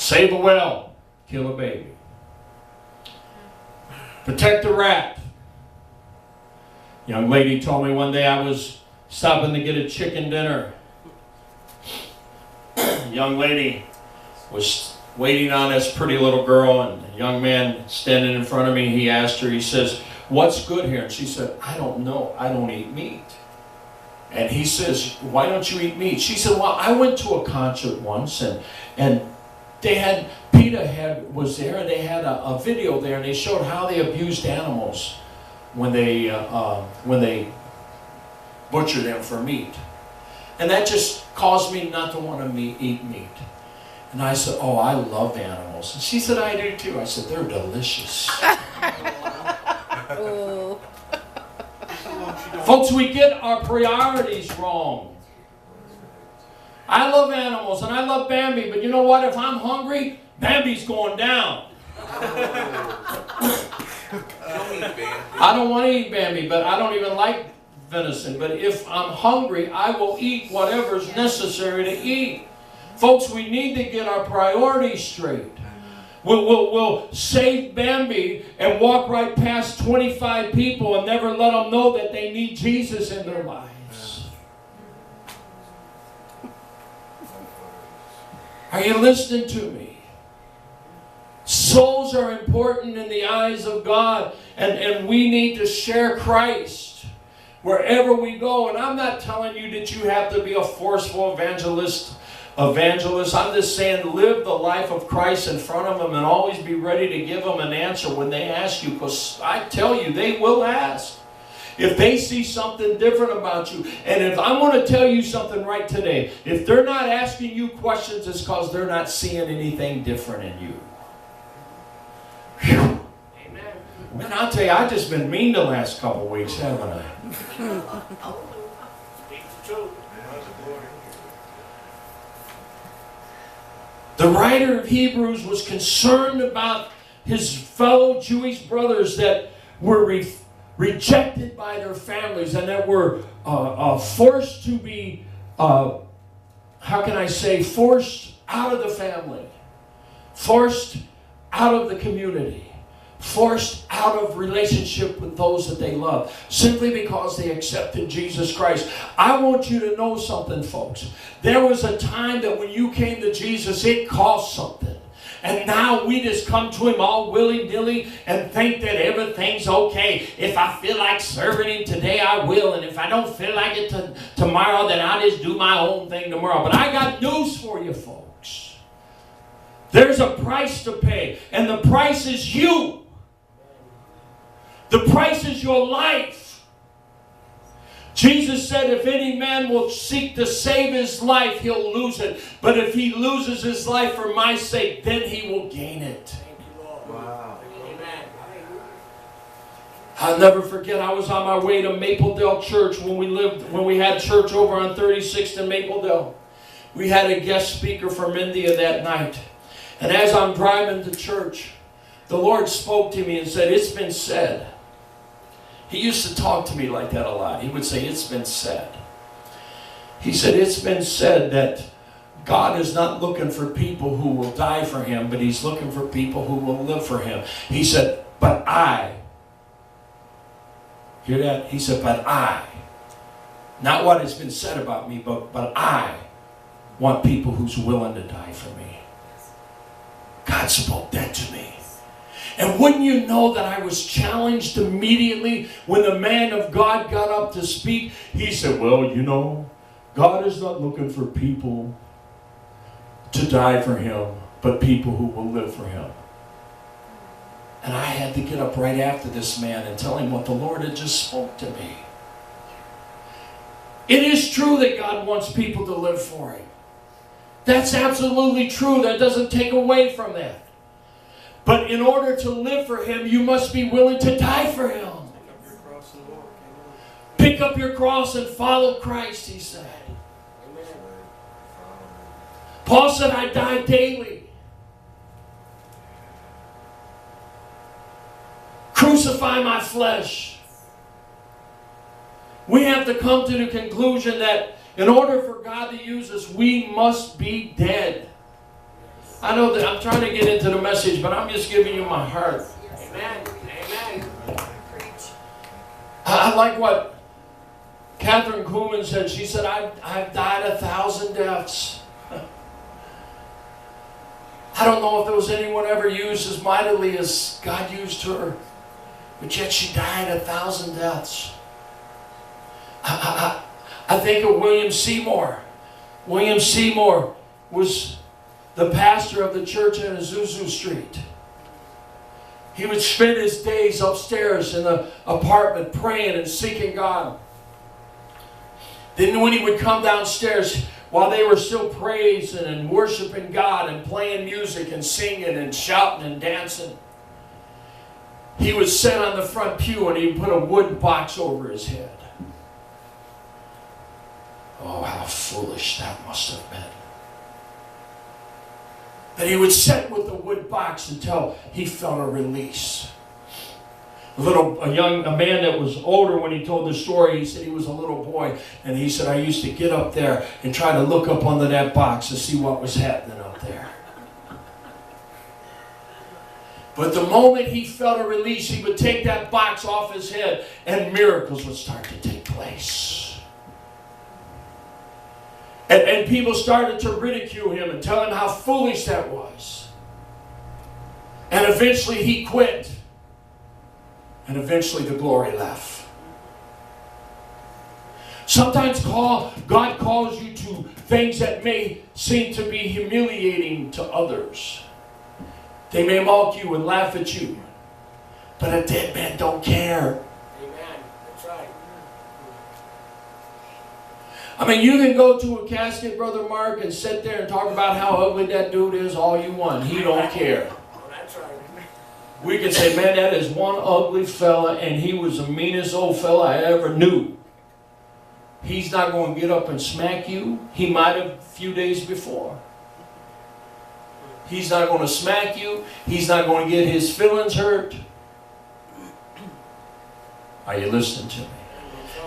Save a whale, kill a baby. Protect the rat. Young lady told me one day I was stopping to get a chicken dinner. Young lady was waiting on this pretty little girl, and a young man standing in front of me, he asked her, he says, "What's good here?" And she said, "I don't know. I don't eat meat." And he says, "Why don't you eat meat?" She said, "Well, I went to a concert once, and they had, PETA was there, and they had a video there, and they showed how they abused animals when they butchered them for meat. And that just caused me not to want to eat meat." And I said, "Oh, I love animals." And she said, "I do too." I said, "They're delicious." Folks, we get our priorities wrong. I love animals and I love Bambi, but you know what? If I'm hungry, Bambi's going down. I don't want to eat Bambi, but I don't even like venison. But if I'm hungry, I will eat whatever's necessary to eat. Folks, we need to get our priorities straight. We'll save Bambi and walk right past 25 people and never let them know that they need Jesus in their lives. Are you listening to me? Souls are important in the eyes of God, and we need to share Christ wherever we go. And I'm not telling you that you have to be a forceful evangelist. I'm just saying, live the life of Christ in front of them and always be ready to give them an answer when they ask you, because I tell you, they will ask. If they see something different about you, and if I'm going to tell you something right today, if they're not asking you questions, it's because they're not seeing anything different in you. Whew. Amen. Man, I'll tell you, I've just been mean the last couple of weeks, haven't I? The writer of Hebrews was concerned about his fellow Jewish brothers that were rejected by their families and that were forced to be, forced out of the family, forced out of the community, forced out of relationship with those that they love, simply because they accepted Jesus Christ. I want you to know something, folks. There was a time that when you came to Jesus, it cost something. And now we just come to Him all willy-nilly and think that everything's okay. If I feel like serving Him today, I will. And if I don't feel like it tomorrow, then I'll just do my own thing tomorrow. But I got news for you, folks. There's a price to pay. And the price is you. The price is your life. Jesus said, if any man will seek to save his life, he'll lose it. But if he loses his life for my sake, then he will gain it. Thank you, Lord. Wow. Amen. I'll never forget, I was on my way to Mapledale Church when we had church over on 36th and Mapledale. We had a guest speaker from India that night. And as I'm driving to church, the Lord spoke to me and said, "It's been said." He used to talk to me like that a lot. He would say, "It's been said." He said, "It's been said that God is not looking for people who will die for Him, but He's looking for people who will live for Him." He said, "But I," hear that? He said, "But I," not what has been said about me, but I want people who's willing to die for me. God spoke that to me. And wouldn't you know that I was challenged immediately when the man of God got up to speak? He said, "Well, you know, God is not looking for people to die for Him, but people who will live for Him." And I had to get up right after this man and tell him what the Lord had just spoke to me. It is true that God wants people to live for Him. That's absolutely true. That doesn't take away from that. But in order to live for Him, you must be willing to die for Him. Pick up your cross and follow Christ, he said. Amen. Paul said, "I die daily." Crucify my flesh. We have to come to the conclusion that in order for God to use us, we must be dead. I know that I'm trying to get into the message, but I'm just giving you my heart. Amen. Amen. I like what Catherine Kuhlman said. She said, I've died 1,000 deaths. I don't know if there was anyone ever used as mightily as God used her, but yet she died 1,000 deaths. I think of William Seymour. William Seymour was the pastor of the church in Azusa Street. He would spend his days upstairs in the apartment praying and seeking God. Then when he would come downstairs, while they were still praising and worshiping God and playing music and singing and shouting and dancing, he would sit on the front pew and he would put a wood box over his head. Oh, how foolish that must have been. That he would sit with the wood box until he felt a release. A man that was older, when he told the story, he said he was a little boy, and he said, I used to get up there and try to look up under that box to see what was happening up there. But the moment he felt a release, he would take that box off his head, and miracles would start to take place. And people started to ridicule him and tell him how foolish that was. And eventually he quit. And eventually the glory left. Sometimes God calls you to things that may seem to be humiliating to others. They may mock you and laugh at you. But a dead man don't care. Amen. That's right. I mean, you can go to a casket, Brother Mark, and sit there and talk about how ugly that dude is all you want. He don't care. Oh, that's right. We can say, man, that is one ugly fella, and he was the meanest old fella I ever knew. He's not going to get up and smack you. He might have a few days before. He's not going to smack you. He's not going to get his feelings hurt. Are you listening to me?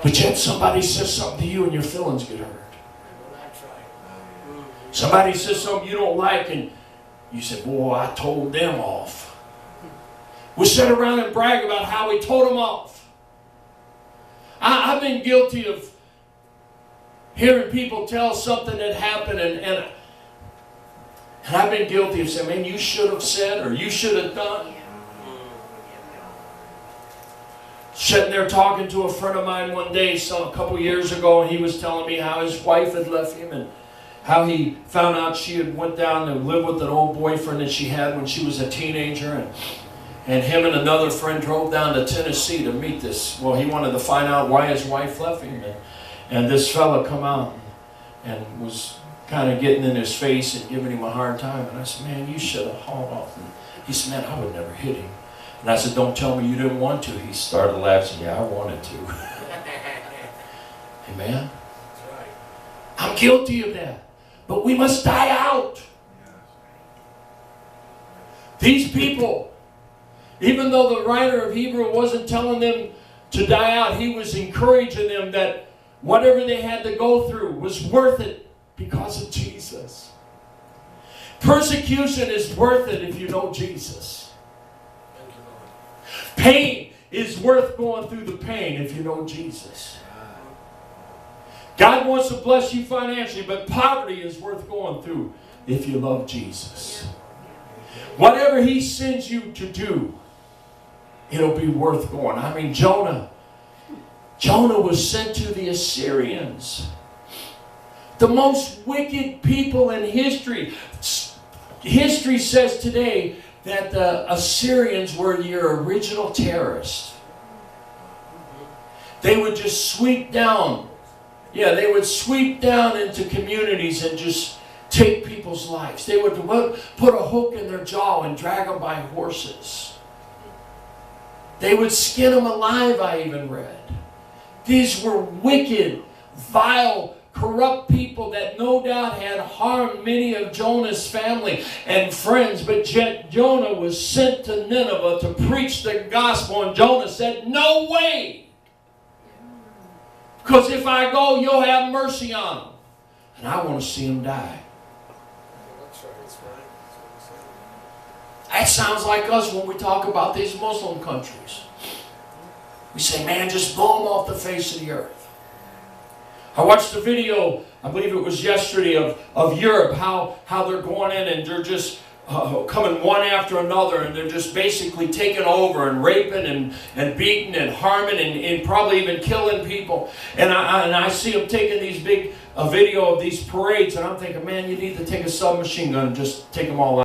But yet somebody says something to you and your feelings get hurt. That's right. Somebody says something you don't like and you say, boy, I told them off. We sit around and brag about how we told them off. I've been guilty of hearing people tell something that happened and I've been guilty of saying, man, you should have said or you should have done. Sitting there talking to a friend of mine one day, a couple years ago, and he was telling me how his wife had left him and how he found out she had went down to live with an old boyfriend that she had when she was a teenager. And him and another friend drove down to Tennessee to meet this. Well, he wanted to find out why his wife left him. And this fella come out and was kind of getting in his face and giving him a hard time. And I said, man, you should have hauled off. And he said, man, I would never hit him. And I said, don't tell me you didn't want to. He started laughing. Yeah, I wanted to. Amen? That's right. I'm guilty of that. But we must die out. These people, even though the writer of Hebrew wasn't telling them to die out, he was encouraging them that whatever they had to go through was worth it because of Jesus. Persecution is worth it if you know Jesus. Pain is worth going through the pain if you know Jesus. God wants to bless you financially, but poverty is worth going through if you love Jesus. Whatever He sends you to do, it'll be worth going. I mean, Jonah was sent to the Assyrians. The most wicked people in history. History says today that the Assyrians were your original terrorists. They would just sweep down. Yeah, they would sweep down into communities and just take people's lives. They would put a hook in their jaw and drag them by horses. They would skin them alive, I even read. These were wicked, vile, corrupt people that no doubt had harmed many of Jonah's family and friends, but yet Jonah was sent to Nineveh to preach the gospel, and Jonah said, no way! Because if I go, you'll have mercy on them. And I want to see them die. That's right. That's right. That sounds like us when we talk about these Muslim countries. We say, man, just blow them off the face of the earth. I watched a video, I believe it was yesterday, of Europe, how they're going in and they're just coming one after another, and they're just basically taking over and raping and beating and harming and probably even killing people. And I see them taking these big video of these parades, and I'm thinking, man, you need to take a submachine gun and just take them all out.